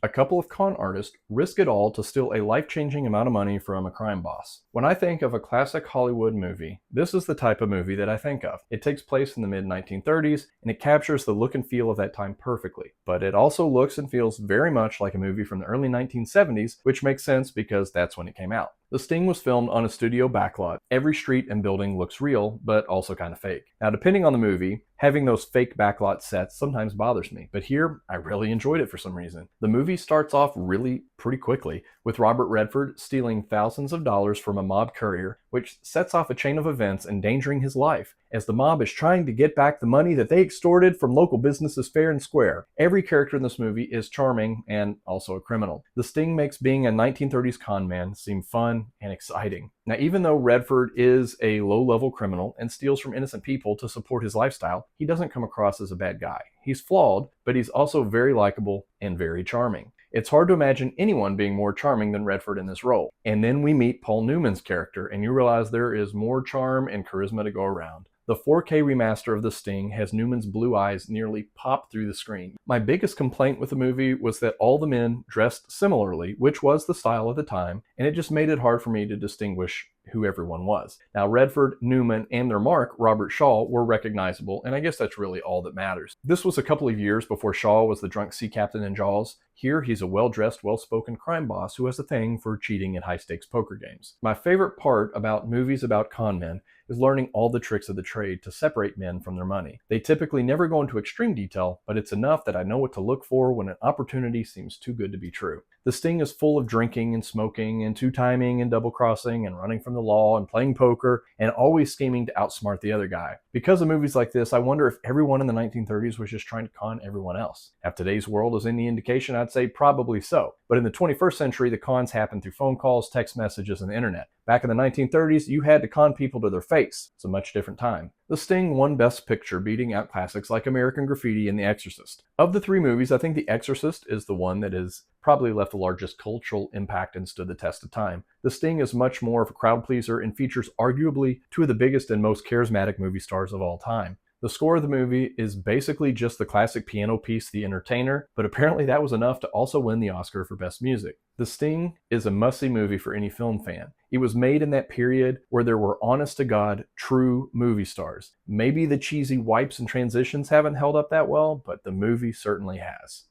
A couple of con artists risk it all to steal a life-changing amount of money from a crime boss. When I think of a classic Hollywood movie, this is the type of movie that I think of. It takes place in the mid-1930s, and it captures the look and feel of that time perfectly. But it also looks and feels very much like a movie from the early 1970s, which makes sense because that's when it came out. The Sting was filmed on a studio backlot. Every street and building looks real, but also kind of fake. Now, depending on the movie, having those fake backlot sets sometimes bothers me, but here, I really enjoyed it for some reason. The movie starts off really pretty quickly, with Robert Redford stealing thousands of dollars from a mob courier, which sets off a chain of events endangering his life, as the mob is trying to get back the money that they extorted from local businesses fair and square. Every character in this movie is charming and also a criminal. The Sting makes being a 1930s con man seem fun and exciting. Now, even though Redford is a low-level criminal and steals from innocent people to support his lifestyle, he doesn't come across as a bad guy. He's flawed, but he's also very likable and very charming. It's hard to imagine anyone being more charming than Redford in this role. And then we meet Paul Newman's character, and you realize there is more charm and charisma to go around. The 4K remaster of The Sting has Newman's blue eyes nearly pop through the screen. My biggest complaint with the movie was that all the men dressed similarly, which was the style of the time, and it just made it hard for me to distinguish who everyone was. Now, Redford, Newman, and their mark, Robert Shaw, were recognizable, and I guess that's really all that matters. This was a couple of years before Shaw was the drunk sea captain in Jaws. Here, he's a well-dressed, well-spoken crime boss who has a thing for cheating at high-stakes poker games. My favorite part about movies about con men is learning all the tricks of the trade to separate men from their money. They typically never go into extreme detail, but it's enough that I know what to look for when an opportunity seems too good to be true. The Sting is full of drinking and smoking and two-timing and double-crossing and running from the law and playing poker and always scheming to outsmart the other guy. Because of movies like this, I wonder if everyone in the 1930s was just trying to con everyone else. If today's world is any indication, I'd say probably so. But in the 21st century, the cons happen through phone calls, text messages, and the internet. Back in the 1930s, you had to con people to their face. It's a much different time. The Sting won Best Picture, beating out classics like American Graffiti and The Exorcist. Of the three movies, I think The Exorcist is the one that has probably left the largest cultural impact and stood the test of time. The Sting is much more of a crowd pleaser and features arguably two of the biggest and most charismatic movie stars of all time. The score of the movie is basically just the classic piano piece, The Entertainer, but apparently that was enough to also win the Oscar for Best Music. The Sting is a must-see movie for any film fan. It was made in that period where there were honest-to-God, true movie stars. Maybe the cheesy wipes and transitions haven't held up that well, but the movie certainly has.